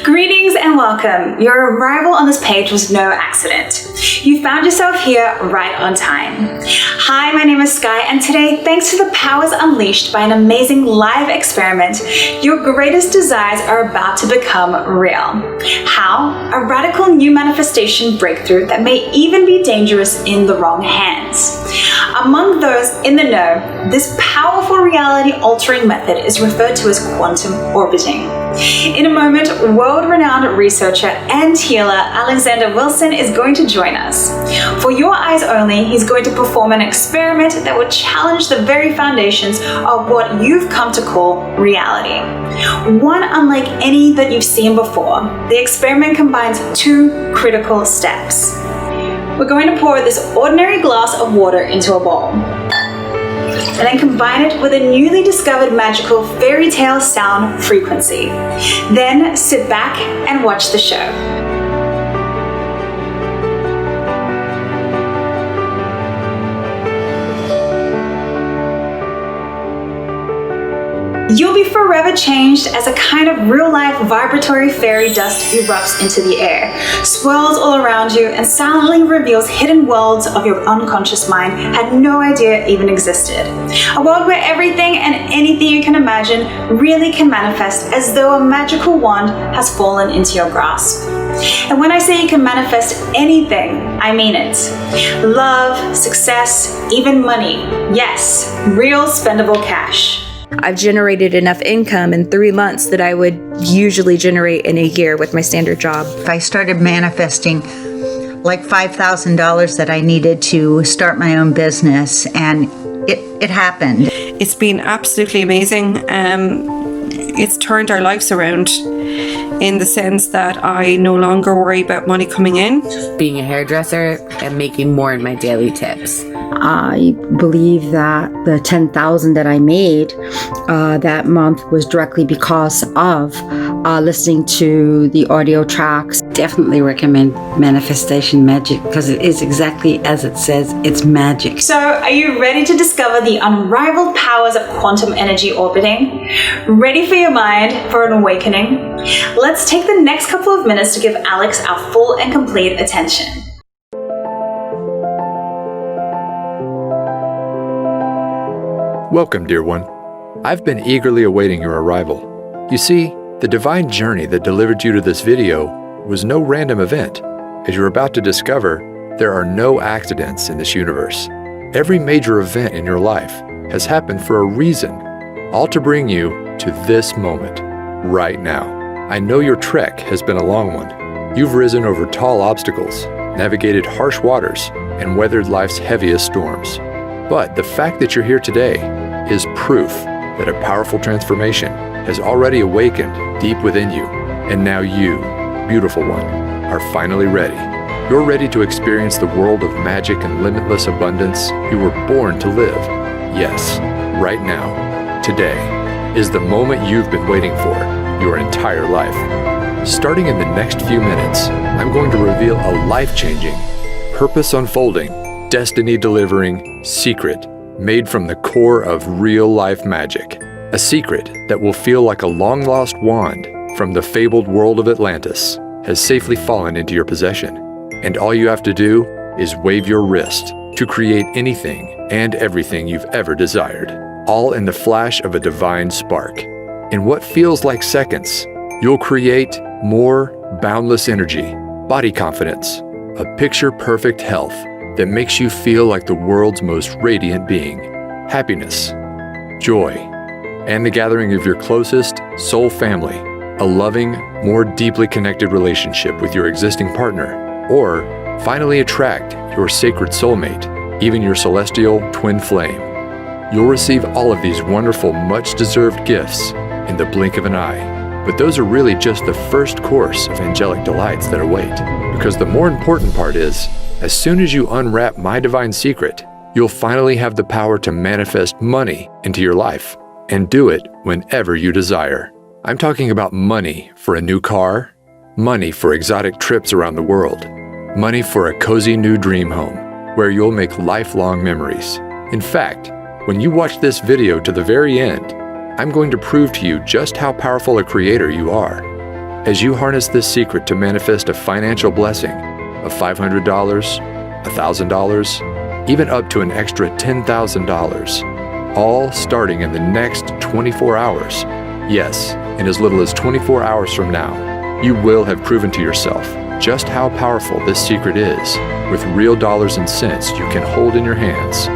Greetings and welcome. Your arrival on this page was no accident. You found yourself here right on time. Hi, my name is Sky, and today, thanks to the powers unleashed by an amazing live experiment, your greatest desires are about to become real. How? A radical new manifestation breakthrough that may even be dangerous in the wrong hands. Among those in the know, this powerful reality-altering method is referred to as quantum orbiting. In a moment, world-renowned researcher and healer Alexander Wilson is going to join us. For your eyes only, he's going to perform an experiment that will challenge the very foundations of what you've come to call reality. One unlike any that you've seen before. The experiment combines two critical steps. We're going to pour this ordinary glass of water into a bowl, and then combine it with a newly discovered magical fairy tale sound frequency. Then sit back and watch the show. You'll be forever changed as a kind of real-life vibratory fairy dust erupts into the air, swirls all around you, and silently reveals hidden worlds of your unconscious mind had no idea even existed. A world where everything and anything you can imagine really can manifest as though a magical wand has fallen into your grasp. And when I say you can manifest anything, I mean it. Love, success, even money. Yes, real spendable cash. I've generated enough income in 3 months that I would usually generate in a year with my standard job. I started manifesting like $5,000 that I needed to start my own business, and it happened. It's been absolutely amazing. It's turned our lives around in the sense that I no longer worry about money coming in. Being a hairdresser and making more in my daily tips. I believe that the $10,000 that I made that month was directly because of listening to the audio tracks. Definitely recommend Manifestation Magic because it is exactly as it says, it's magic. So, are you ready to discover the unrivaled powers of quantum energy orbiting? Ready for your mind for an awakening? Let's take the next couple of minutes to give Alex our full and complete attention. Welcome, dear one. I've been eagerly awaiting your arrival. You see, the divine journey that delivered you to this video was no random event. As you're about to discover, there are no accidents in this universe. Every major event in your life has happened for a reason, all to bring you to this moment, right now. I know your trek has been a long one. You've risen over tall obstacles, navigated harsh waters, and weathered life's heaviest storms. But the fact that you're here today is proof that a powerful transformation has already awakened deep within you. And now you, beautiful one, are finally ready. You're ready to experience the world of magic and limitless abundance you were born to live. Yes, right now, today, is the moment you've been waiting for your entire life. Starting in the next few minutes, I'm going to reveal a life-changing, purpose-unfolding, destiny-delivering secret made from the core of real-life magic. A secret that will feel like a long-lost wand from the fabled world of Atlantis has safely fallen into your possession. And all you have to do is wave your wrist to create anything and everything you've ever desired, all in the flash of a divine spark. In what feels like seconds, you'll create more boundless energy, body confidence, a picture-perfect health that makes you feel like the world's most radiant being, happiness, joy, and the gathering of your closest soul family, a loving, more deeply connected relationship with your existing partner, or finally attract your sacred soulmate, even your celestial twin flame. You'll receive all of these wonderful, much-deserved gifts in the blink of an eye. But those are really just the first course of angelic delights that await. Because the more important part is, as soon as you unwrap my divine secret, you'll finally have the power to manifest money into your life and do it whenever you desire. I'm talking about money for a new car, money for exotic trips around the world, money for a cozy new dream home where you'll make lifelong memories. In fact, when you watch this video to the very end, I'm going to prove to you just how powerful a creator you are. as you harness this secret to manifest a financial blessing of $500, $1,000, even up to an extra $10,000, all starting in the next 24 hours. Yes, in as little as 24 hours from now, you will have proven to yourself just how powerful this secret is, with real dollars and cents you can hold in your hands.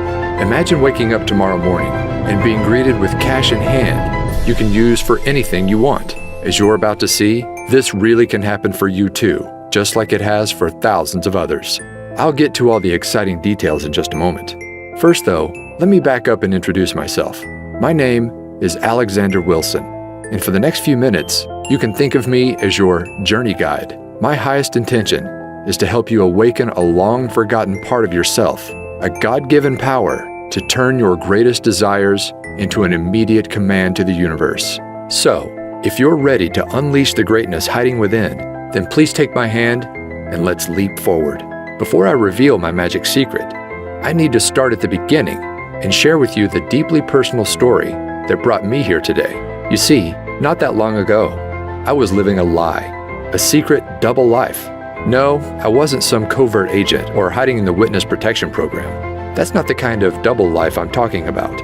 Imagine waking up tomorrow morning and being greeted with cash in hand you can use for anything you want. As you're about to see, this really can happen for you too, just like it has for thousands of others. I'll get to all the exciting details in just a moment. First though, let me back up and introduce myself. My name is Alexander Wilson, and for the next few minutes, you can think of me as your journey guide. My highest intention is to help you awaken a long-forgotten part of yourself, a God-given power to turn your greatest desires into an immediate command to the universe. So, if you're ready to unleash the greatness hiding within, then please take my hand and let's leap forward. Before I reveal my magic secret, I need to start at the beginning and share with you the deeply personal story that brought me here today. You see, not that long ago, I was living a lie, a secret double life. No, I wasn't some covert agent or hiding in the witness protection program. That's not the kind of double life I'm talking about.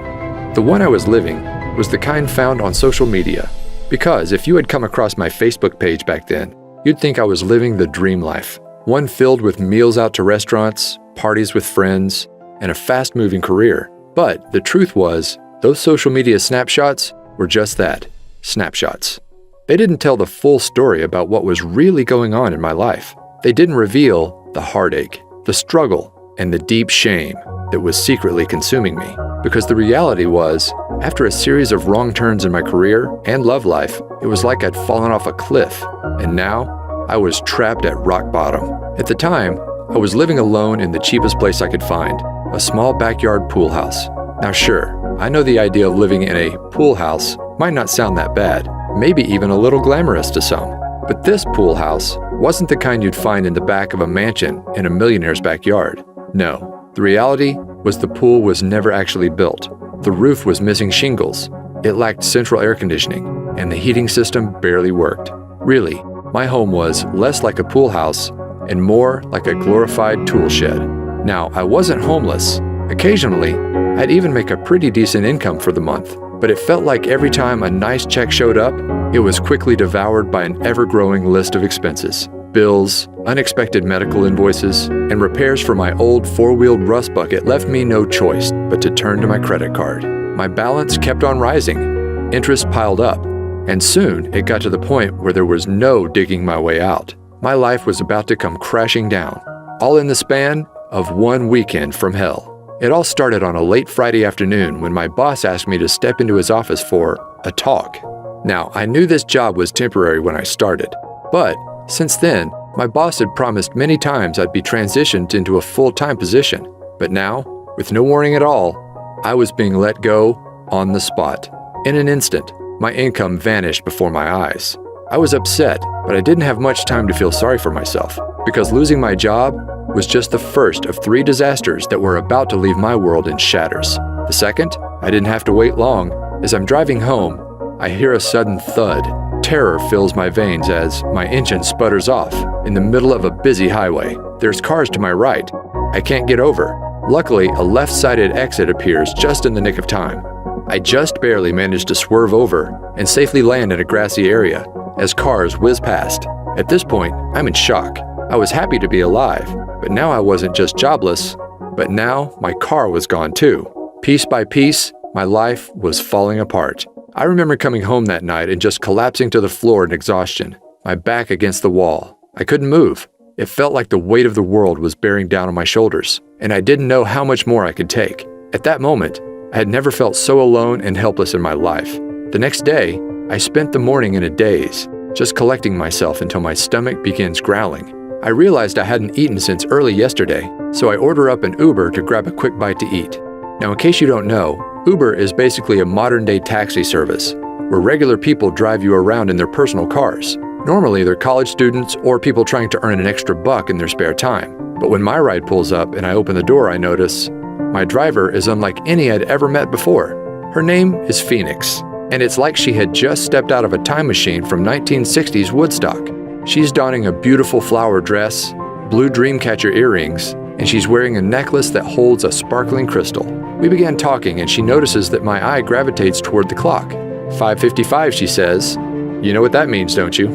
The one I was living was the kind found on social media, because if you had come across my Facebook page back then, you'd think I was living the dream life, one filled with meals out to restaurants, parties with friends, and a fast-moving career. But the truth was, those social media snapshots were just that, snapshots. They didn't tell the full story about what was really going on in my life. They didn't reveal the heartache, the struggle, and the deep shame that was secretly consuming me. Because the reality was, after a series of wrong turns in my career and love life, it was like I'd fallen off a cliff, and now I was trapped at rock bottom. At the time, I was living alone in the cheapest place I could find, a small backyard pool house. Now sure, I know the idea of living in a pool house might not sound that bad, maybe even a little glamorous to some. But this pool house wasn't the kind you'd find in the back of a mansion in a millionaire's backyard. No. The reality was the pool was never actually built. The roof was missing shingles, it lacked central air conditioning, and the heating system barely worked. Really, my home was less like a pool house and more like a glorified tool shed. Now, I wasn't homeless. Occasionally, I'd even make a pretty decent income for the month, but it felt like every time a nice check showed up, it was quickly devoured by an ever-growing list of expenses. Bills, unexpected medical invoices, and repairs for my old four-wheeled rust bucket left me no choice but to turn to my credit card. My balance kept on rising, interest piled up, and soon it got to the point where there was no digging my way out. My life was about to come crashing down, all in the span of one weekend from hell. It all started on a late Friday afternoon when my boss asked me to step into his office for a talk. Now, I knew this job was temporary when I started, but since then, my boss had promised many times I'd be transitioned into a full-time position. But now, with no warning at all, I was being let go on the spot. In an instant, my income vanished before my eyes. I was upset, but I didn't have much time to feel sorry for myself, because losing my job was just the first of 3 disasters that were about to leave my world in shatters. The second, I didn't have to wait long. As I'm driving home, I hear a sudden thud. Terror fills my veins as my engine sputters off in the middle of a busy highway. There's cars to my right. I can't get over. Luckily, a left-sided exit appears just in the nick of time. I just barely managed to swerve over and safely land in a grassy area as cars whiz past. At this point, I'm in shock. I was happy to be alive, but now I wasn't just jobless, but now my car was gone too. Piece by piece, my life was falling apart. I remember coming home that night and just collapsing to the floor in exhaustion, my back against the wall. I couldn't move. It felt like the weight of the world was bearing down on my shoulders, and I didn't know how much more I could take. At that moment, I had never felt so alone and helpless in my life. The next day, I spent the morning in a daze, just collecting myself until my stomach begins growling. I realized I hadn't eaten since early yesterday, so I order up an Uber to grab a quick bite to eat. Now, in case you don't know, Uber is basically a modern-day taxi service, where regular people drive you around in their personal cars. Normally, they're college students or people trying to earn an extra buck in their spare time. But when my ride pulls up and I open the door, I notice my driver is unlike any I'd ever met before. Her name is Phoenix, and it's like she had just stepped out of a time machine from 1960s Woodstock. She's donning a beautiful flower dress, blue dreamcatcher earrings, and she's wearing a necklace that holds a sparkling crystal. We began talking, and she notices that my eye gravitates toward the clock. 5:55, she says. You know what that means, don't you?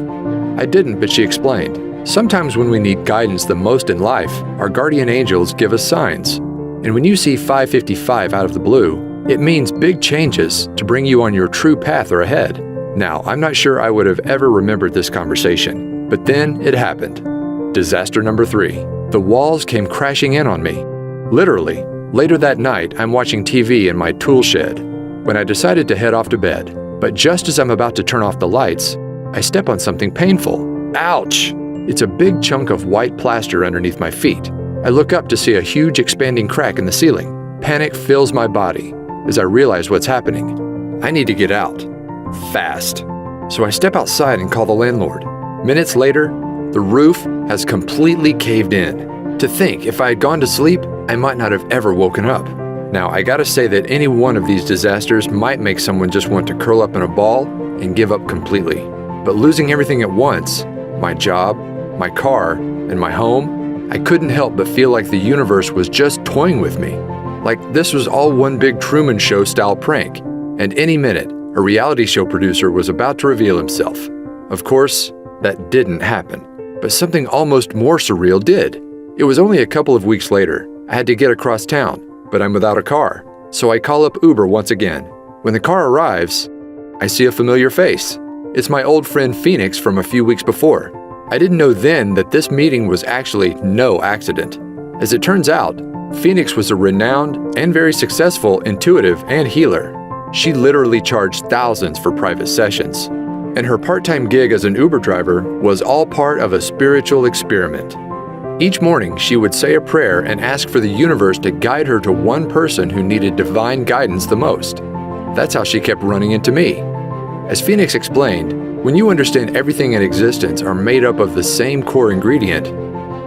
I didn't, but she explained. Sometimes when we need guidance the most in life, our guardian angels give us signs. And when you see 5:55 out of the blue, it means big changes to bring you on your true path or ahead. Now, I'm not sure I would have ever remembered this conversation, but then it happened. Disaster number 3. The walls came crashing in on me. Literally. Later that night, I'm watching TV in my tool shed when I decided to head off to bed. But just as I'm about to turn off the lights, I step on something painful. Ouch! It's a big chunk of white plaster underneath my feet. I look up to see a huge expanding crack in the ceiling. Panic fills my body as I realize what's happening. I need to get out. Fast. So I step outside and call the landlord. Minutes later, the roof has completely caved in. To think, if I had gone to sleep, I might not have ever woken up. Now, I gotta say that any one of these disasters might make someone just want to curl up in a ball and give up completely. But losing everything at once, my job, my car, and my home, I couldn't help but feel like the universe was just toying with me. Like this was all one big Truman Show style prank, and any minute, a reality show producer was about to reveal himself. Of course, that didn't happen, but something almost more surreal did. It was only a couple of weeks later. I had to get across town, but I'm without a car, so I call up Uber once again. When the car arrives, I see a familiar face. It's my old friend Phoenix from a few weeks before. I didn't know then that this meeting was actually no accident. As it turns out, Phoenix was a renowned and very successful intuitive and healer. She literally charged thousands for private sessions, and her part-time gig as an Uber driver was all part of a spiritual experiment. Each morning, she would say a prayer and ask for the universe to guide her to one person who needed divine guidance the most. That's how she kept running into me. As Phoenix explained, when you understand everything in existence are made up of the same core ingredient,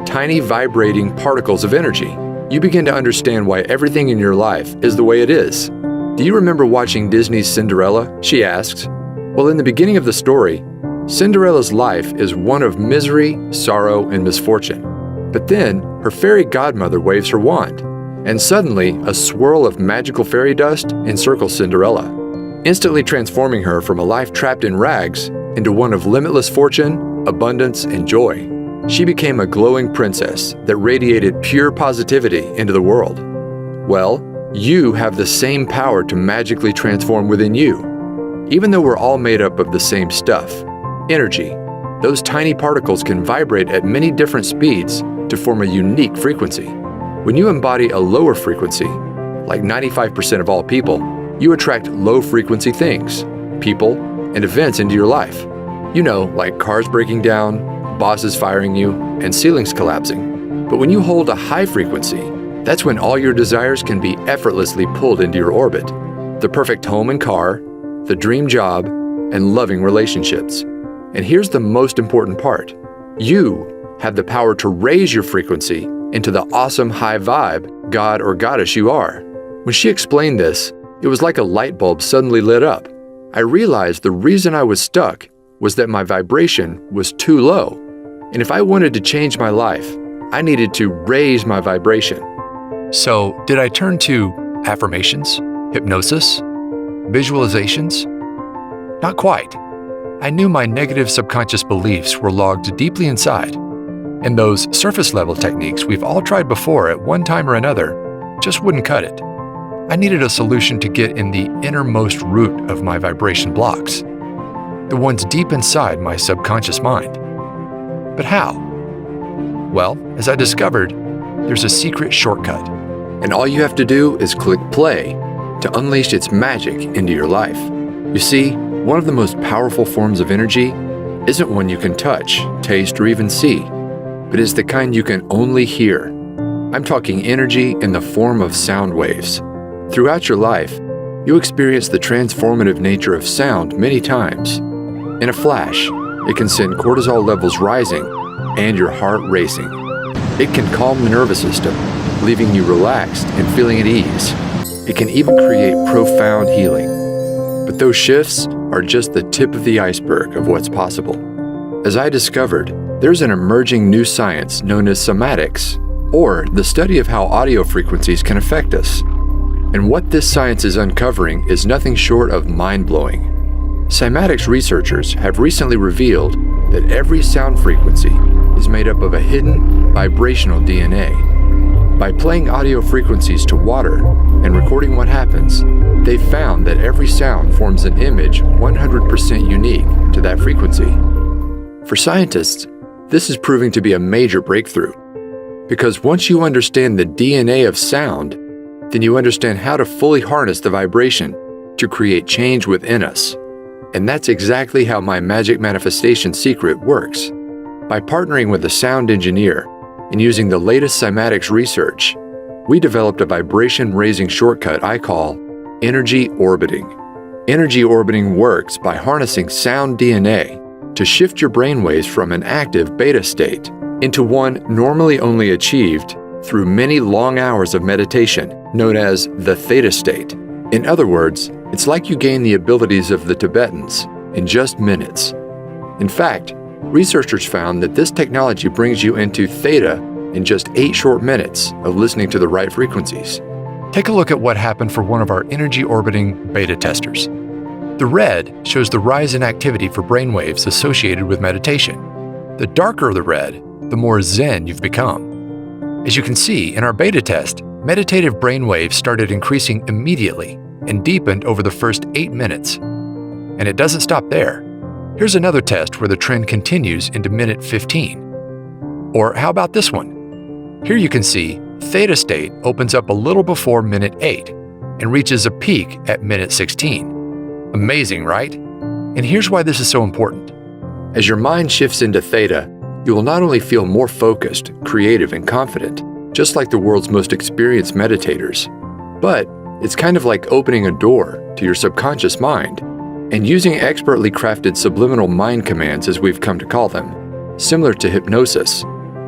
tiny vibrating particles of energy, you begin to understand why everything in your life is the way it is. Do you remember watching Disney's Cinderella? She asks. Well, in the beginning of the story, Cinderella's life is one of misery, sorrow, and misfortune. But then, her fairy godmother waves her wand, and suddenly a swirl of magical fairy dust encircles Cinderella, instantly transforming her from a life trapped in rags into one of limitless fortune, abundance, and joy. She became a glowing princess that radiated pure positivity into the world. Well, you have the same power to magically transform within you. Even though we're all made up of the same stuff, energy, those tiny particles can vibrate at many different speeds to form a unique frequency. When you embody a lower frequency, like 95% of all people, you attract low-frequency things, people, and events into your life. You know, like cars breaking down, bosses firing you, and ceilings collapsing. But when you hold a high frequency, that's when all your desires can be effortlessly pulled into your orbit. The perfect home and car, the dream job, and loving relationships. And here's the most important part. You have the power to raise your frequency into the awesome high vibe god or goddess you are. When she explained this, it was like a light bulb suddenly lit up. I realized the reason I was stuck was that my vibration was too low. And if I wanted to change my life, I needed to raise my vibration. So, did I turn to affirmations, hypnosis, visualizations? Not quite. I knew my negative subconscious beliefs were logged deeply inside, and those surface-level techniques we've all tried before at one time or another just wouldn't cut it. I needed a solution to get in the innermost root of my vibration blocks, the ones deep inside my subconscious mind. But how? Well, as I discovered, there's a secret shortcut, and all you have to do is click play to unleash its magic into your life. You see, one of the most powerful forms of energy isn't one you can touch, taste, or even see, but is the kind you can only hear. I'm talking energy in the form of sound waves. Throughout your life, you experience the transformative nature of sound many times. In a flash, it can send cortisol levels rising and your heart racing. It can calm the nervous system, leaving you relaxed and feeling at ease. It can even create profound healing. But But those shifts are just the tip of the iceberg of what's possible. As I discovered, there's an emerging new science known as somatics, or the study of how audio frequencies can affect us. And what this science is uncovering is nothing short of mind-blowing. Cymatics researchers have recently revealed that every sound frequency is made up of a hidden vibrational DNA. By playing audio frequencies to water and recording what happens, they've found that every sound forms an image 100% unique to that frequency. For scientists, this is proving to be a major breakthrough, because once you understand the DNA of sound, then you understand how to fully harness the vibration to create change within us. And that's exactly how my magic manifestation secret works. By partnering with a sound engineer and using the latest cymatics research, we developed a vibration-raising shortcut I call energy orbiting. Energy orbiting works by harnessing sound DNA to shift your brainwaves from an active beta state into one normally only achieved through many long hours of meditation, known as the theta state. In other words, it's like you gain the abilities of the Tibetans in just minutes. In fact, researchers found that this technology brings you into theta in just 8 short minutes of listening to the right frequencies. Take a look at what happened for one of our energy orbiting beta testers. The red shows the rise in activity for brainwaves associated with meditation. The darker the red, the more zen you've become. As you can see, in our beta test, meditative brainwaves started increasing immediately and deepened over the first 8 minutes. And it doesn't stop there. Here's another test where the trend continues into minute 15. Or how about this one? Here you can see theta state opens up a little before minute 8 and reaches a peak at minute 16. Amazing, right? And here's why this is so important. As your mind shifts into theta, you will not only feel more focused, creative, and confident, just like the world's most experienced meditators, but it's kind of like opening a door to your subconscious mind and using expertly crafted subliminal mind commands, as we've come to call them, similar to hypnosis.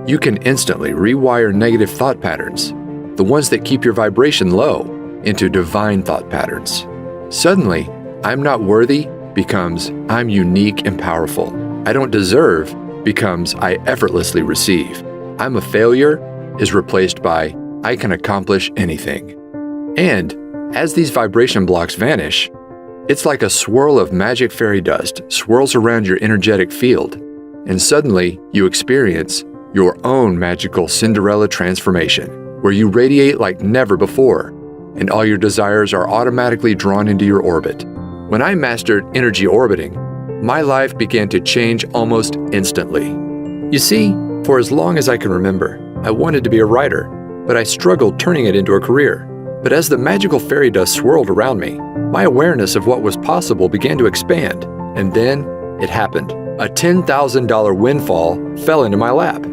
You can instantly rewire negative thought patterns, the ones that keep your vibration low, into divine thought patterns. Suddenly, I'm not worthy becomes I'm unique and powerful. I don't deserve becomes I effortlessly receive. I'm a failure is replaced by I can accomplish anything. And as these vibration blocks vanish, it's like a swirl of magic fairy dust swirls around your energetic field, and suddenly you experience your own magical Cinderella transformation, where you radiate like never before, and all your desires are automatically drawn into your orbit. When I mastered energy orbiting, my life began to change almost instantly. You see, for as long as I can remember, I wanted to be a writer, but I struggled turning it into a career. But as the magical fairy dust swirled around me, my awareness of what was possible began to expand, and then it happened. A $10,000 windfall fell into my lap.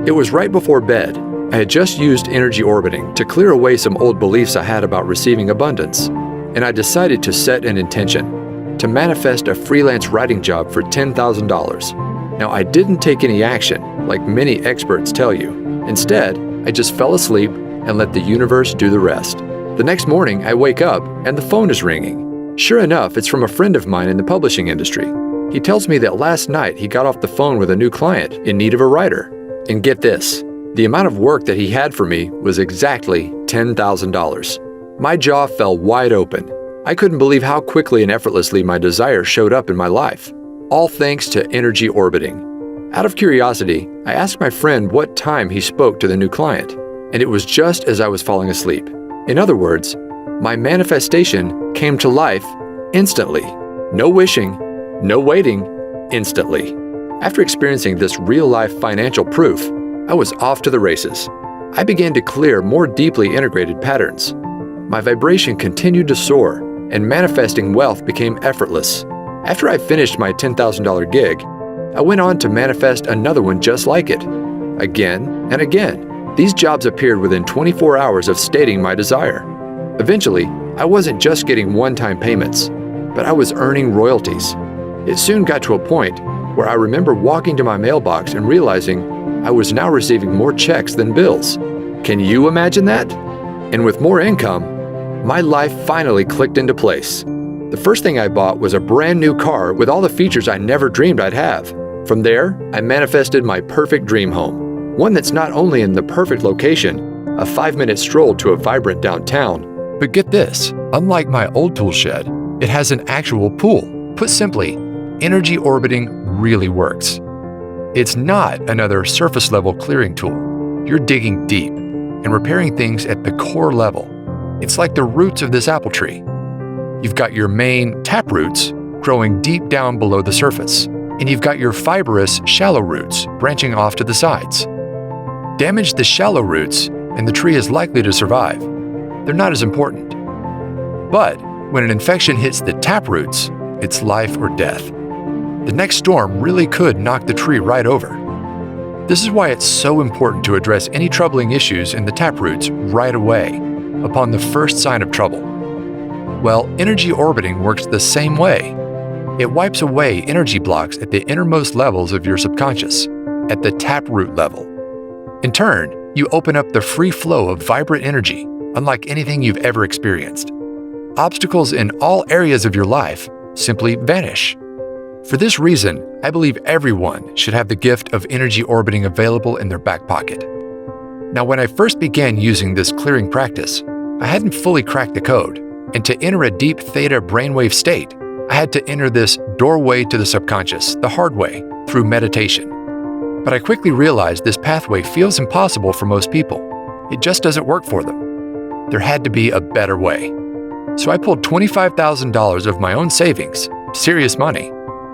It was right before bed. I had just used energy orbiting to clear away some old beliefs I had about receiving abundance, and I decided to set an intention to manifest a freelance writing job for $10,000. Now, I didn't take any action, like many experts tell you. Instead, I just fell asleep and let the universe do the rest. The next morning, I wake up and the phone is ringing. Sure enough, it's from a friend of mine in the publishing industry. He tells me that last night he got off the phone with a new client in need of a writer. And get this, the amount of work that he had for me was exactly $10,000. My jaw fell wide open. I couldn't believe how quickly and effortlessly my desire showed up in my life, all thanks to energy orbiting. Out of curiosity, I asked my friend what time he spoke to the new client, and it was just as I was falling asleep. In other words, my manifestation came to life instantly. No wishing, no waiting, instantly. After experiencing this real-life financial proof, I was off to the races. I began to clear more deeply integrated patterns. My vibration continued to soar, and manifesting wealth became effortless. After I finished my $10,000 gig, I went on to manifest another one just like it. Again and again, these jobs appeared within 24 hours of stating my desire. Eventually, I wasn't just getting one-time payments, but I was earning royalties. It soon got to a point where I remember walking to my mailbox and realizing I was now receiving more checks than bills. Can you imagine that? And with more income, my life finally clicked into place. The first thing I bought was a brand new car with all the features I never dreamed I'd have. From there, I manifested my perfect dream home, one that's not only in the perfect location, a 5-minute stroll to a vibrant downtown, but get this, unlike my old tool shed, it has an actual pool. Put simply, energy orbiting really works. It's not another surface level clearing tool. You're digging deep and repairing things at the core level. It's like the roots of this apple tree. You've got your main tap roots growing deep down below the surface, and you've got your fibrous shallow roots branching off to the sides. Damage the shallow roots and the tree is likely to survive. They're not as important. But when an infection hits the tap roots, it's life or death. The next storm really could knock the tree right over. This is why it's so important to address any troubling issues in the taproots right away, upon the first sign of trouble. Well, energy orbiting works the same way. It wipes away energy blocks at the innermost levels of your subconscious, at the taproot level. In turn, you open up the free flow of vibrant energy, unlike anything you've ever experienced. Obstacles in all areas of your life simply vanish. For this reason, I believe everyone should have the gift of energy orbiting available in their back pocket. Now, when I first began using this clearing practice, I hadn't fully cracked the code, and to enter a deep theta brainwave state, I had to enter this doorway to the subconscious the hard way, through meditation. But I quickly realized this pathway feels impossible for most people. It just doesn't work for them. There had to be a better way. So I pulled $25,000 of my own savings, serious money,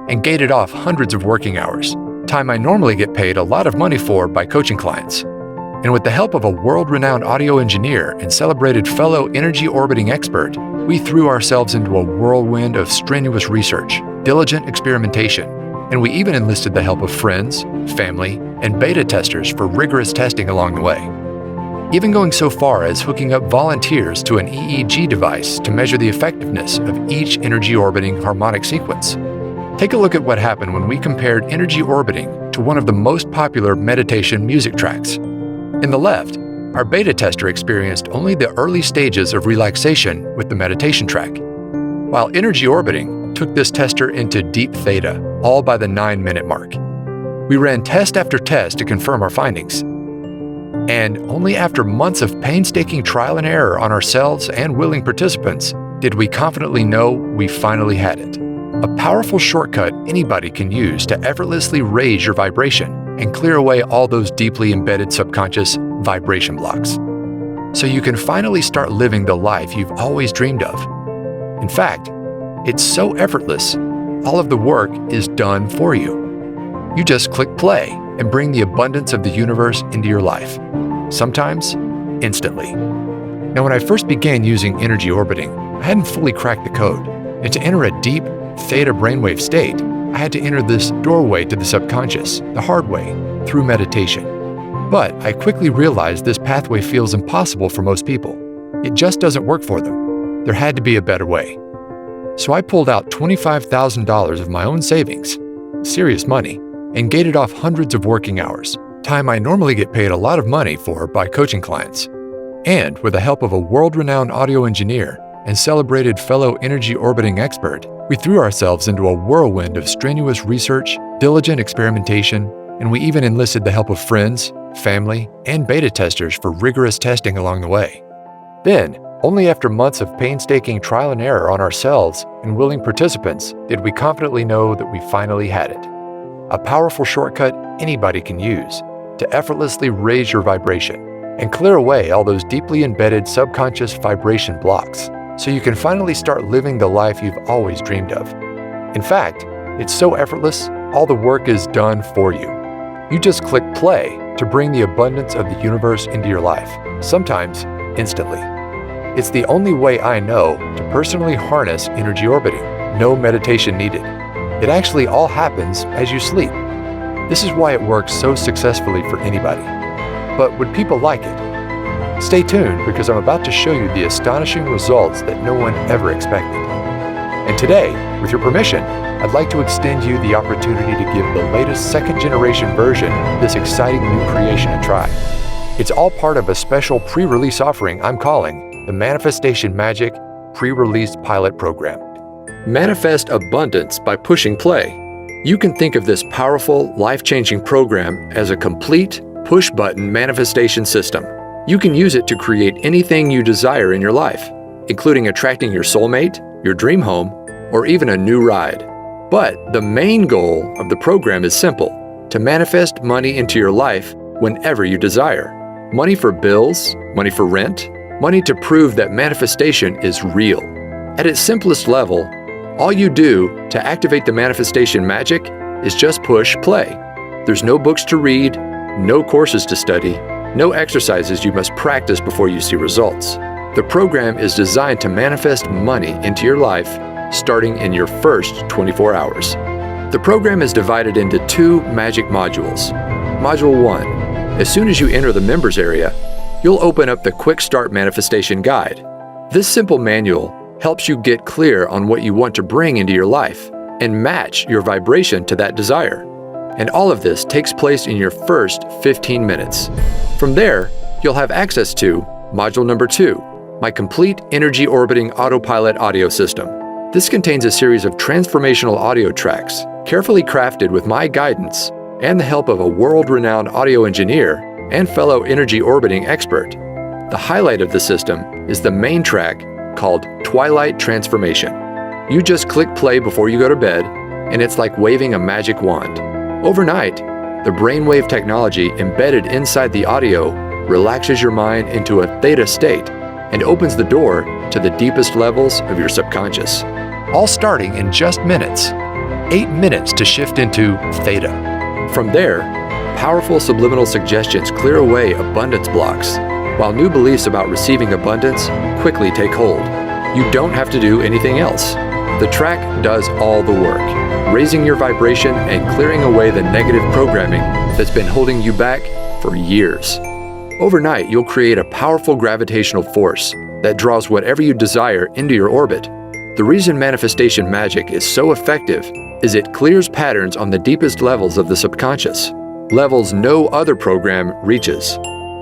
and gated off hundreds of working hours, time I normally get paid a lot of money for by coaching clients. And with the help of a world-renowned audio engineer and celebrated fellow energy orbiting expert, we threw ourselves into a whirlwind of strenuous research, diligent experimentation, and we even enlisted the help of friends, family, and beta testers for rigorous testing along the way. Even going so far as hooking up volunteers to an EEG device to measure the effectiveness of each energy orbiting harmonic sequence. Take a look at what happened when we compared energy orbiting to one of the most popular meditation music tracks. In the left, our beta tester experienced only the early stages of relaxation with the meditation track, while energy orbiting took this tester into deep theta, all by the 9-minute mark. We ran test after test to confirm our findings. And only after months of painstaking trial and error on ourselves and willing participants did we confidently know we finally had it. A powerful shortcut anybody can use to effortlessly raise your vibration and clear away all those deeply embedded subconscious vibration blocks. So you can finally start living the life you've always dreamed of. In fact, it's so effortless, all of the work is done for you. You just click play and bring the abundance of the universe into your life, sometimes instantly. Now, when I first began using energy orbiting, I hadn't fully cracked the code, and to enter a deep theta brainwave state, I had to enter this doorway to the subconscious, the hard way, through meditation. But I quickly realized this pathway feels impossible for most people. It just doesn't work for them. There had to be a better way. So I pulled out $25,000 of my own savings, serious money, and gated off hundreds of working hours, time I normally get paid a lot of money for by coaching clients. And with the help of a world-renowned audio engineer and celebrated fellow energy orbiting expert, we threw ourselves into a whirlwind of strenuous research, diligent experimentation, and we even enlisted the help of friends, family, and beta testers for rigorous testing along the way. Then, only after months of painstaking trial and error on ourselves and willing participants did we confidently know that we finally had it. A powerful shortcut anybody can use to effortlessly raise your vibration and clear away all those deeply embedded subconscious vibration blocks, so you can finally start living the life you've always dreamed of. In fact, it's so effortless, all the work is done for you. You just click play to bring the abundance of the universe into your life, sometimes instantly. It's the only way I know to personally harness energy orbiting. No meditation needed. It actually all happens as you sleep. This is why it works so successfully for anybody. But would people like it? Stay tuned, because I'm about to show you the astonishing results that no one ever expected. And today, with your permission, I'd like to extend you the opportunity to give the latest second-generation version of this exciting new creation a try. It's all part of a special pre-release offering I'm calling the Manifestation Magic Pre-Release Pilot Program. Manifest abundance by pushing play. You can think of this powerful, life-changing program as a complete, push-button manifestation system. You can use it to create anything you desire in your life, including attracting your soulmate, your dream home, or even a new ride. But the main goal of the program is simple: to manifest money into your life whenever you desire. Money for bills, money for rent, money to prove that manifestation is real. At its simplest level, all you do to activate the manifestation magic is just push play. There's no books to read, no courses to study, no exercises you must practice before you see results. The program is designed to manifest money into your life starting in your first 24 hours. The program is divided into 2 magic modules. Module 1. As soon as you enter the members area, you'll open up the Quick Start Manifestation Guide. This simple manual helps you get clear on what you want to bring into your life and match your vibration to that desire. And all of this takes place in your first 15 minutes. From there, you'll have access to Module number 2, my complete energy orbiting autopilot audio system. This contains a series of transformational audio tracks, carefully crafted with my guidance and the help of a world-renowned audio engineer and fellow energy orbiting expert. The highlight of the system is the main track called Twilight Transformation. You just click play before you go to bed, and it's like waving a magic wand. Overnight, the brainwave technology embedded inside the audio relaxes your mind into a theta state and opens the door to the deepest levels of your subconscious. All starting in just minutes. 8 minutes to shift into theta. From there, powerful subliminal suggestions clear away abundance blocks, while new beliefs about receiving abundance quickly take hold. You don't have to do anything else. The track does all the work, raising your vibration and clearing away the negative programming that's been holding you back for years. Overnight, you'll create a powerful gravitational force that draws whatever you desire into your orbit. The reason manifestation magic is so effective is it clears patterns on the deepest levels of the subconscious, levels no other program reaches.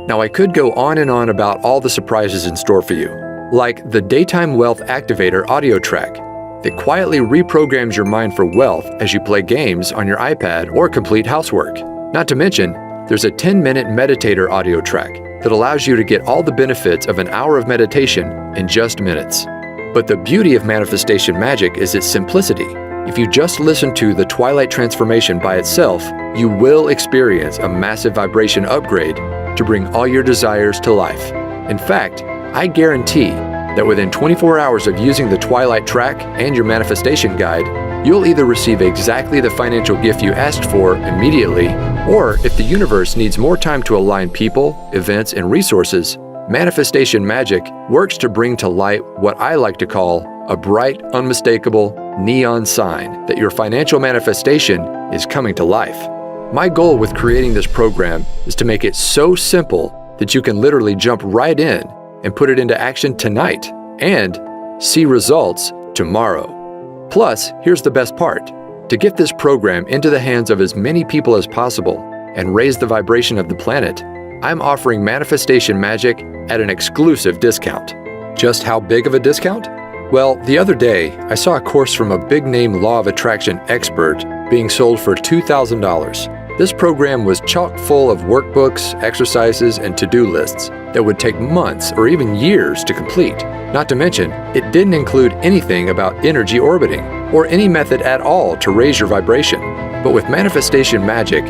Now, I could go on and on about all the surprises in store for you, like the Daytime Wealth Activator audio track that quietly reprograms your mind for wealth as you play games on your iPad or complete housework. Not to mention, there's a 10-minute meditator audio track that allows you to get all the benefits of an hour of meditation in just minutes. But the beauty of manifestation magic is its simplicity. If you just listen to the Twilight Transformation by itself, you will experience a massive vibration upgrade to bring all your desires to life. In fact, I guarantee that within 24 hours of using the Twilight track and your manifestation guide, you'll either receive exactly the financial gift you asked for immediately, or if the universe needs more time to align people, events, and resources, manifestation magic works to bring to light what I like to call a bright, unmistakable neon sign that your financial manifestation is coming to life. My goal with creating this program is to make it so simple that you can literally jump right in and put it into action tonight and see results tomorrow. Plus, here's the best part. To get this program into the hands of as many people as possible and raise the vibration of the planet, I'm offering manifestation magic at an exclusive discount. Just how big of a discount? Well, the other day, I saw a course from a big-name law of attraction expert being sold for $2,000. This program was chock full of workbooks, exercises, and to-do lists that would take months or even years to complete. Not to mention, it didn't include anything about energy orbiting or any method at all to raise your vibration. But with manifestation magic,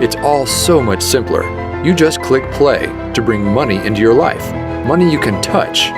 it's all so much simpler. You just click play to bring money into your life. Money you can touch,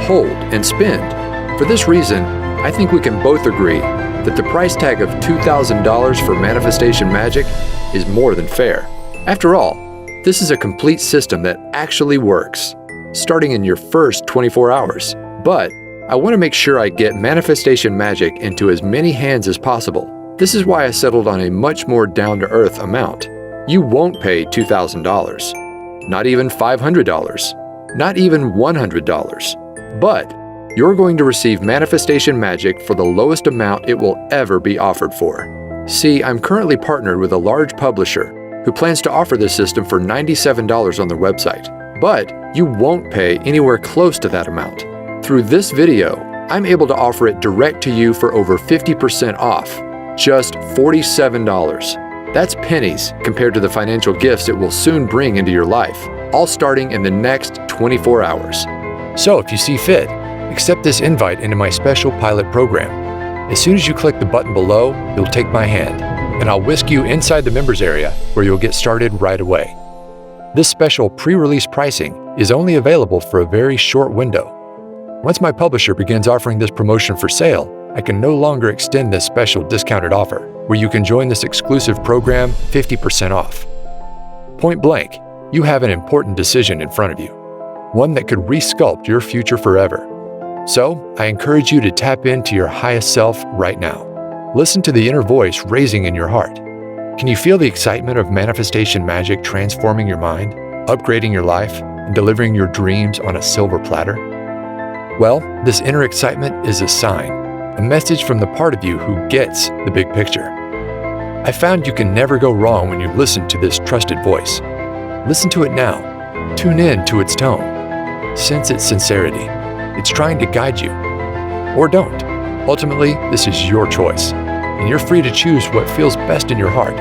hold, and spend. For this reason, I think we can both agree that the price tag of $2,000 for manifestation magic is more than fair. After all, this is a complete system that actually works, starting in your first 24 hours. But I want to make sure I get manifestation magic into as many hands as possible. This is why I settled on a much more down-to-earth amount. You won't pay $2,000, not even $500, not even $100, but you're going to receive manifestation magic for the lowest amount it will ever be offered for. See, I'm currently partnered with a large publisher who plans to offer this system for $97 on their website, but you won't pay anywhere close to that amount. Through this video, I'm able to offer it direct to you for over 50% off, just $47. That's pennies compared to the financial gifts it will soon bring into your life, all starting in the next 24 hours. So if you see fit, accept this invite into my special pilot program. As soon as you click the button below, you'll take my hand, and I'll whisk you inside the members area where you'll get started right away. This special pre-release pricing is only available for a very short window. Once my publisher begins offering this promotion for sale, I can no longer extend this special discounted offer, where you can join this exclusive program 50% off. Point blank, you have an important decision in front of you, one that could resculpt your future forever. So, I encourage you to tap into your highest self right now. Listen to the inner voice raising in your heart. Can you feel the excitement of manifestation magic transforming your mind, upgrading your life, and delivering your dreams on a silver platter? Well, this inner excitement is a sign, a message from the part of you who gets the big picture. I found you can never go wrong when you listen to this trusted voice. Listen to it now. Tune in to its tone. Sense its sincerity. It's trying to guide you. Or don't. Ultimately, this is your choice, and you're free to choose what feels best in your heart.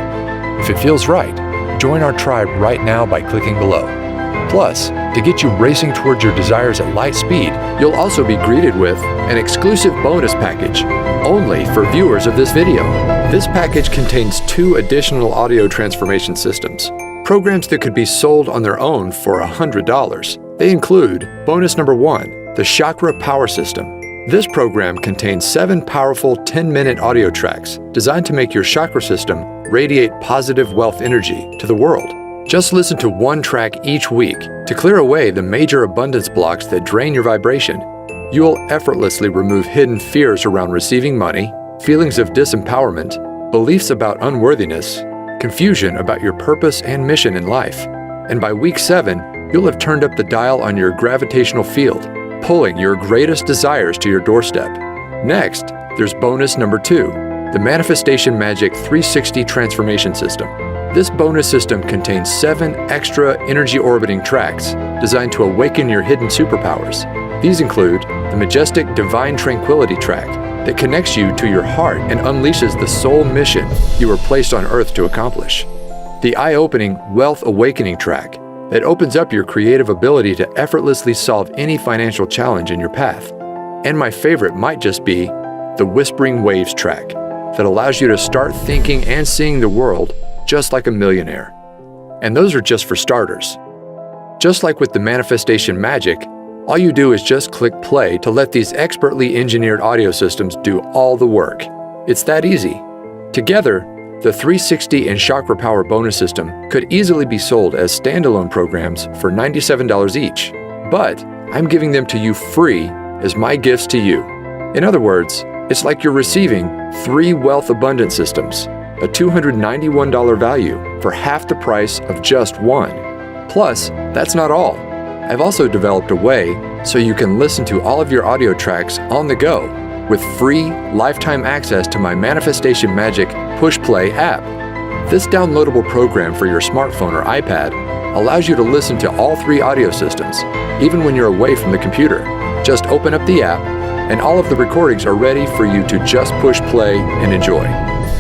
If it feels right, join our tribe right now by clicking below. Plus, to get you racing towards your desires at light speed, you'll also be greeted with an exclusive bonus package, only for viewers of this video. This package contains 2 additional audio transformation systems, programs that could be sold on their own for $100. They include bonus number 1, the Chakra Power System. This program contains 7 powerful 10-minute audio tracks designed to make your chakra system radiate positive wealth energy to the world. Just listen to 1 track each week to clear away the major abundance blocks that drain your vibration. You will effortlessly remove hidden fears around receiving money, feelings of disempowerment, beliefs about unworthiness, confusion about your purpose and mission in life. And by week 7, you'll have turned up the dial on your gravitational field, pulling your greatest desires to your doorstep. Next, there's bonus number 2, the Manifestation Magic 360 Transformation System. This bonus system contains 7 extra energy orbiting tracks designed to awaken your hidden superpowers. These include the majestic Divine Tranquility track that connects you to your heart and unleashes the soul mission you were placed on Earth to accomplish. The eye-opening Wealth Awakening track that opens up your creative ability to effortlessly solve any financial challenge in your path. And my favorite might just be the Whispering Waves track that allows you to start thinking and seeing the world just like a millionaire. And those are just for starters. Just like with the Manifestation Magic, all you do is just click play to let these expertly engineered audio systems do all the work. It's that easy. Together, the 360 and Chakra Power bonus system could easily be sold as standalone programs for $97 each, but I'm giving them to you free as my gifts to you. In other words, it's like you're receiving 3 wealth abundance systems, a $291 value for half the price of just 1. Plus, that's not all. I've also developed a way so you can listen to all of your audio tracks on the go with free lifetime access to my Manifestation Magic Push Play app. This downloadable program for your smartphone or iPad allows you to listen to all 3 audio systems, even when you're away from the computer. Just open up the app, and all of the recordings are ready for you to just push play and enjoy.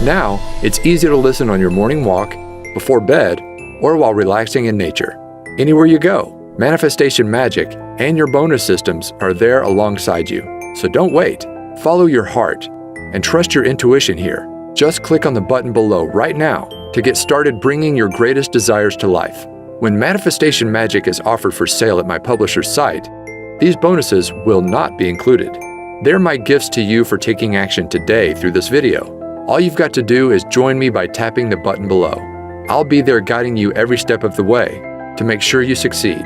Now, it's easy to listen on your morning walk, before bed, or while relaxing in nature. Anywhere you go, Manifestation Magic and your bonus systems are there alongside you. So don't wait. Follow your heart and trust your intuition here. Just click on the button below right now to get started bringing your greatest desires to life. When Manifestation Magic is offered for sale at my publisher's site, these bonuses will not be included. They're my gifts to you for taking action today through this video. All you've got to do is join me by tapping the button below. I'll be there guiding you every step of the way to make sure you succeed.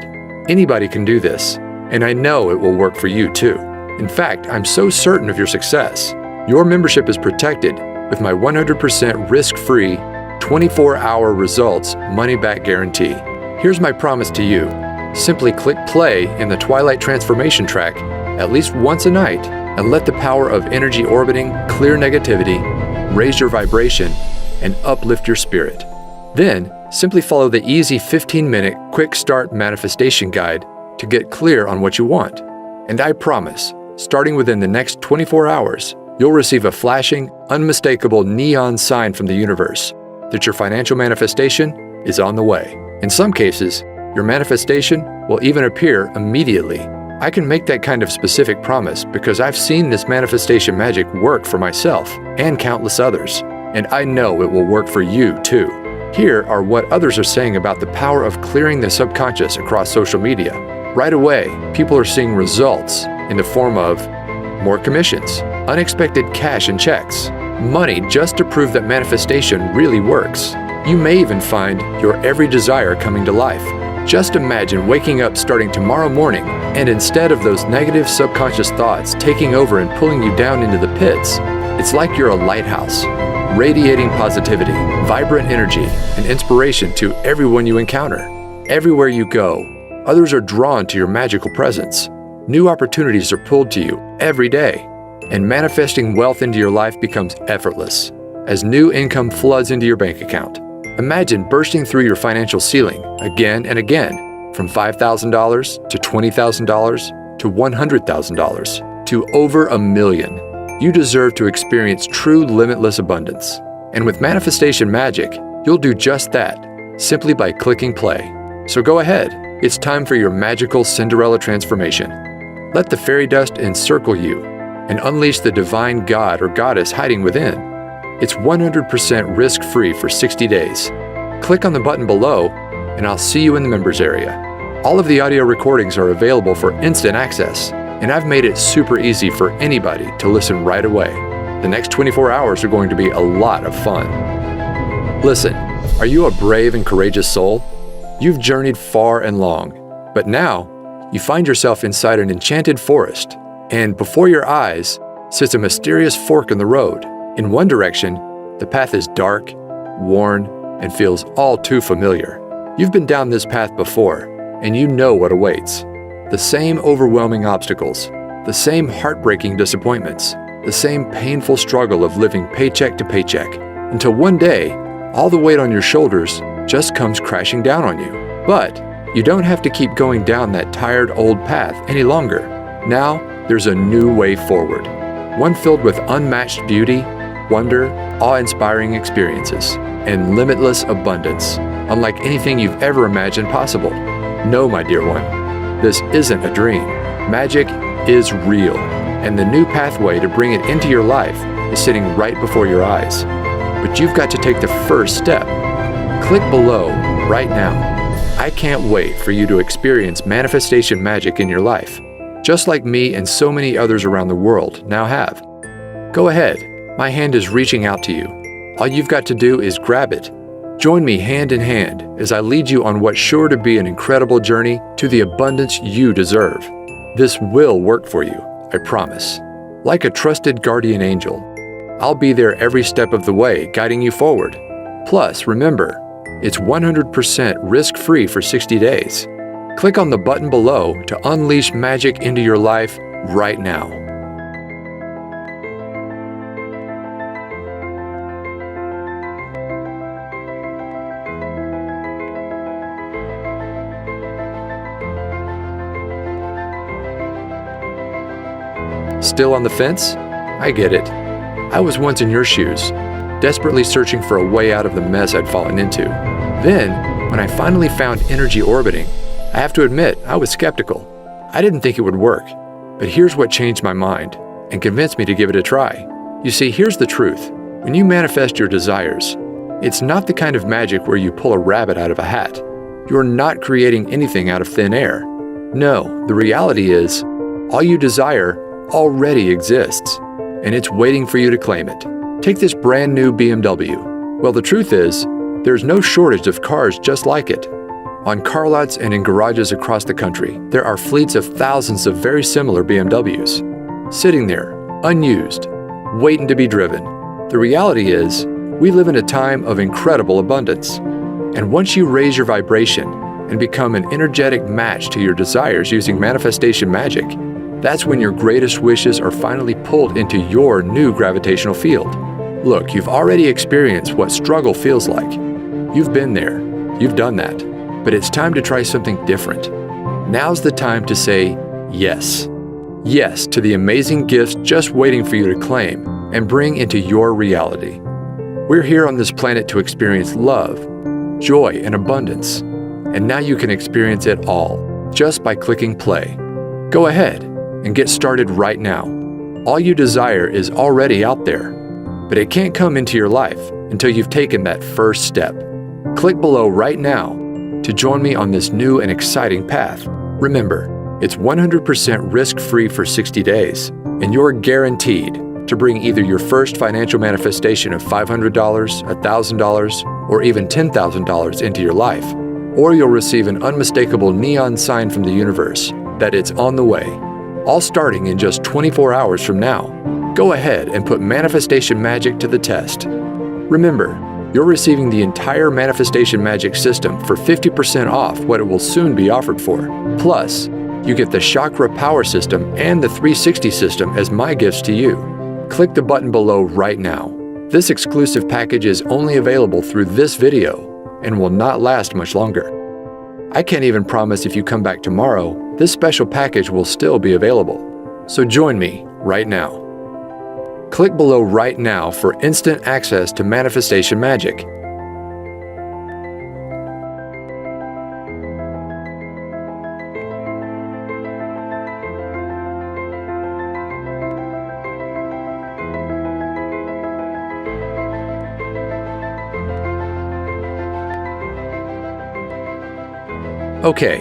Anybody can do this, and I know it will work for you too. In fact, I'm so certain of your success. Your membership is protected with my 100% risk-free, 24-hour results money-back guarantee. Here's my promise to you. Simply click play in the Twilight Transformation track at least once a night and let the power of energy orbiting clear negativity, raise your vibration, and uplift your spirit. Then, simply follow the easy 15-minute quick start manifestation guide to get clear on what you want. And I promise, Starting within the next 24 hours, you'll receive a flashing, unmistakable neon sign from the universe that your financial manifestation is on the way. In some cases, your manifestation will even appear immediately. I can make that kind of specific promise because I've seen this manifestation magic work for myself and countless others, and I know it will work for you too. Here are what others are saying about the power of clearing the subconscious across social media. Right away, people are seeing results in the form of more commissions, unexpected cash and checks, money just to prove that manifestation really works. You may even find your every desire coming to life. Just imagine waking up starting tomorrow morning, and instead of those negative subconscious thoughts taking over and pulling you down into the pits, it's like you're a lighthouse, radiating positivity, vibrant energy, and inspiration to everyone you encounter. Everywhere you go, others are drawn to your magical presence. New opportunities are pulled to you every day, and manifesting wealth into your life becomes effortless as new income floods into your bank account. Imagine bursting through your financial ceiling again and again, from $5,000 to $20,000 to $100,000 to over $1 million. You deserve to experience true limitless abundance. And with manifestation magic, you'll do just that, simply by clicking play. So go ahead, it's time for your magical Cinderella transformation. Let the fairy dust encircle you and unleash the divine god or goddess hiding within. It's 100% risk-free for 60 days. Click on the button below and I'll see you in the members area. All of the audio recordings are available for instant access, and I've made it super easy for anybody to listen right away. The next 24 hours are going to be a lot of fun. Listen, are you a brave and courageous soul? You've journeyed far and long, but now you find yourself inside an enchanted forest, and before your eyes sits a mysterious fork in the road. In one direction, the path is dark, worn, and feels all too familiar. You've been down this path before, and you know what awaits. The same overwhelming obstacles, the same heartbreaking disappointments, the same painful struggle of living paycheck to paycheck, until one day, all the weight on your shoulders just comes crashing down on you. But you don't have to keep going down that tired old path any longer. Now, there's a new way forward. One filled with unmatched beauty, wonder, awe-inspiring experiences, and limitless abundance, unlike anything you've ever imagined possible. No, my dear one, this isn't a dream. Magic is real, and the new pathway to bring it into your life is sitting right before your eyes. But you've got to take the first step. Click below right now. I can't wait for you to experience manifestation magic in your life, just like me and so many others around the world now have. Go ahead, my hand is reaching out to you. All you've got to do is grab it. Join me hand in hand as I lead you on what's sure to be an incredible journey to the abundance you deserve. This will work for you, I promise. Like a trusted guardian angel, I'll be there every step of the way, guiding you forward. Plus, remember, it's 100% risk-free for 60 days. Click on the button below to unleash magic into your life right now. Still on the fence? I get it. I was once in your shoes, desperately searching for a way out of the mess I'd fallen into. Then, when I finally found energy orbiting, I have to admit, I was skeptical. I didn't think it would work, but here's what changed my mind and convinced me to give it a try. You see, here's the truth. When you manifest your desires, it's not the kind of magic where you pull a rabbit out of a hat. You're not creating anything out of thin air. No, the reality is, all you desire already exists, and it's waiting for you to claim it. Take this brand new BMW. Well, the truth is, there's no shortage of cars just like it. On car lots and in garages across the country, there are fleets of thousands of very similar BMWs, sitting there, unused, waiting to be driven. The reality is, we live in a time of incredible abundance. And once you raise your vibration and become an energetic match to your desires using manifestation magic, that's when your greatest wishes are finally pulled into your new gravitational field. Look, you've already experienced what struggle feels like. You've been there. You've done that. But it's time to try something different. Now's the time to say yes. yes to the amazing gifts just waiting for you to claim and bring into your reality. We're here on this planet to experience love, joy, and abundance. And now you can experience it all just by clicking play. Go ahead and get started right now. All you desire is already out there, but it can't come into your life until you've taken that first step. Click below right now to join me on this new and exciting path. Remember, it's 100% risk-free for 60 days, and you're guaranteed to bring either your first financial manifestation of $500, $1,000, or even $10,000 into your life, or you'll receive an unmistakable neon sign from the universe that it's on the way, all starting in just 24 hours from now. Go ahead and put manifestation magic to the test. Remember, you're receiving the entire manifestation magic system for 50% off what it will soon be offered for. Plus, you get the Chakra power system and the 360 system as my gifts to you. Click the button below right now. This exclusive package is only available through this video and will not last much longer. I can't even promise if you come back tomorrow, this special package will still be available. So join me right now. Click below right now for instant access to manifestation magic. Okay,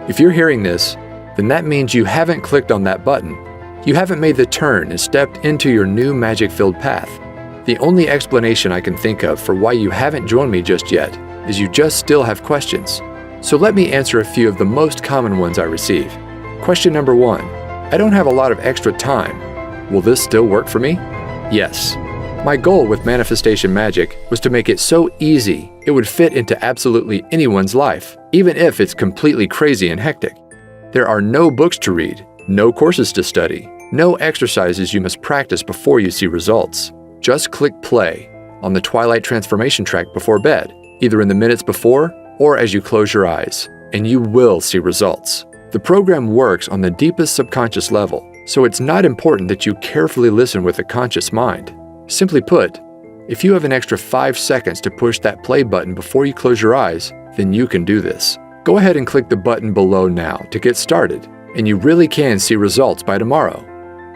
if you're hearing this, then that means you haven't clicked on that button. You haven't made the turn and stepped into your new magic-filled path. The only explanation I can think of for why you haven't joined me just yet is you just still have questions. So let me answer a few of the most common ones I receive. Question number 1. I don't have a lot of extra time. Will this still work for me? Yes. My goal with Manifestation Magic was to make it so easy it would fit into absolutely anyone's life, even if it's completely crazy and hectic. There are no books to read, no courses to study, no exercises you must practice before you see results. Just click play on the Twilight Transformation track before bed, either in the minutes before or as you close your eyes, and you will see results. The program works on the deepest subconscious level, so it's not important that you carefully listen with a conscious mind. Simply put, if you have an extra 5 seconds to push that play button before you close your eyes, then you can do this. Go ahead and click the button below now to get started, and you really can see results by tomorrow.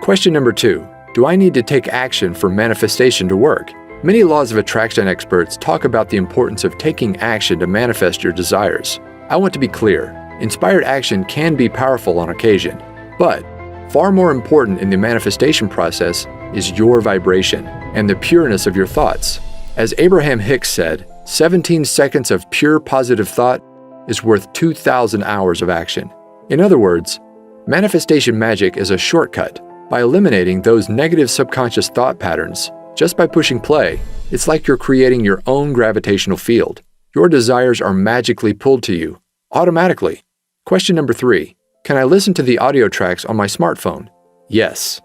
Question number 2. Do I need to take action for manifestation to work? Many laws of attraction experts talk about the importance of taking action to manifest your desires. I want to be clear, inspired action can be powerful on occasion, but far more important in the manifestation process is your vibration and the pureness of your thoughts. As Abraham Hicks said, 17 seconds of pure positive thought is worth 2,000 hours of action. In other words, manifestation magic is a shortcut. By eliminating those negative subconscious thought patterns, just by pushing play, it's like you're creating your own gravitational field. Your desires are magically pulled to you, automatically. Question number 3. Can I listen to the audio tracks on my smartphone? Yes.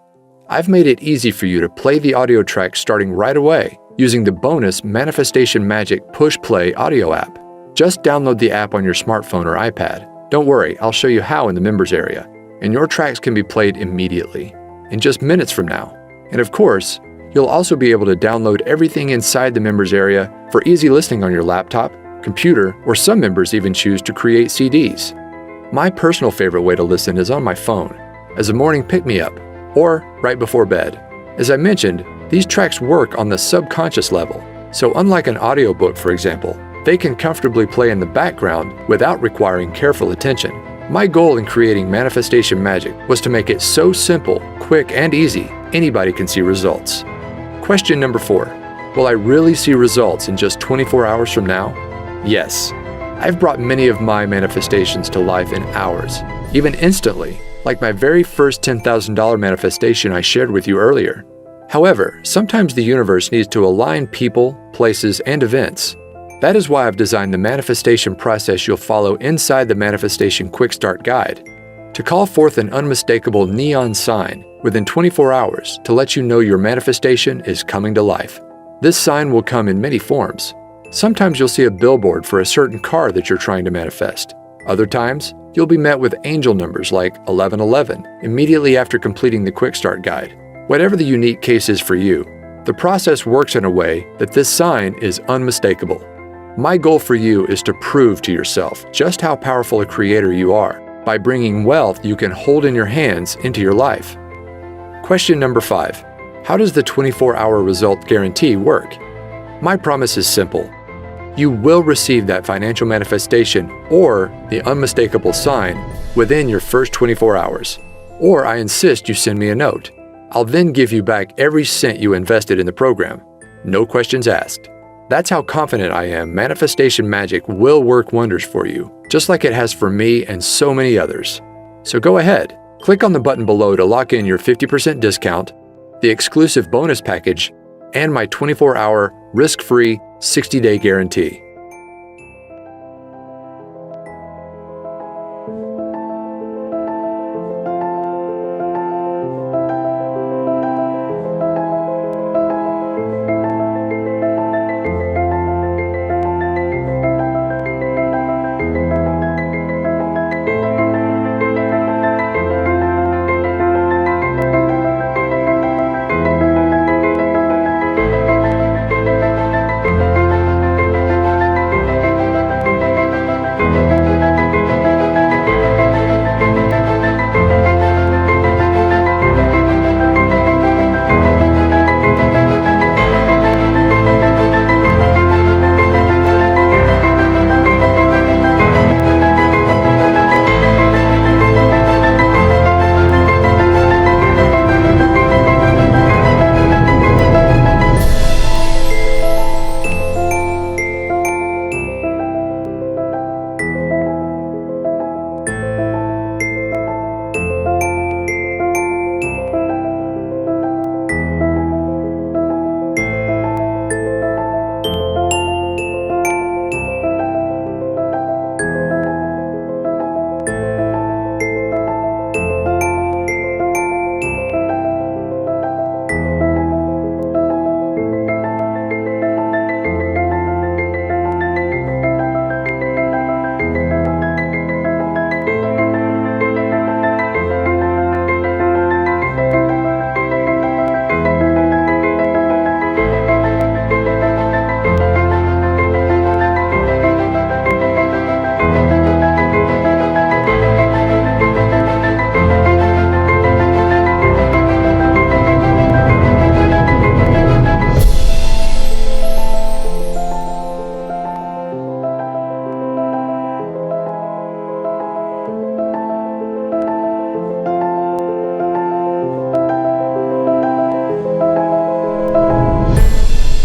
I've made it easy for you to play the audio tracks starting right away using the bonus Manifestation Magic Push Play audio app. Just download the app on your smartphone or iPad. Don't worry, I'll show you how in the members area, and your tracks can be played immediately, in just minutes from now. And of course, you'll also be able to download everything inside the members area for easy listening on your laptop, computer, or some members even choose to create CDs. My personal favorite way to listen is on my phone, as a morning pick-me-up, or right before bed. As I mentioned, these tracks work on the subconscious level, so unlike an audiobook, for example, they can comfortably play in the background without requiring careful attention. My goal in creating Manifestation Magic was to make it so simple, quick, and easy, anybody can see results. Question number 4. Will I really see results in just 24 hours from now? Yes. I've brought many of my manifestations to life in hours, even instantly, like my very first $10,000 manifestation I shared with you earlier. However, sometimes the universe needs to align people, places, and events. That is why I've designed the manifestation process you'll follow inside the Manifestation Quick Start Guide, to call forth an unmistakable neon sign within 24 hours to let you know your manifestation is coming to life. This sign will come in many forms. Sometimes you'll see a billboard for a certain car that you're trying to manifest. Other times, You'll be met with angel numbers like 1111 immediately after completing the Quick Start Guide. Whatever the unique case is for you, the process works in a way that this sign is unmistakable. My goal for you is to prove to yourself just how powerful a creator you are by bringing wealth you can hold in your hands into your life. Question number 5. How does the 24-hour result guarantee work? My promise is simple. You will receive that financial manifestation or the unmistakable sign within your first 24 hours. Or I insist you send me a note. I'll then give you back every cent you invested in the program. No questions asked. That's how confident I am manifestation magic will work wonders for you, just like it has for me and so many others. So go ahead, click on the button below to lock in your 50% discount, the exclusive bonus package, and my 24-hour risk-free 60-day guarantee.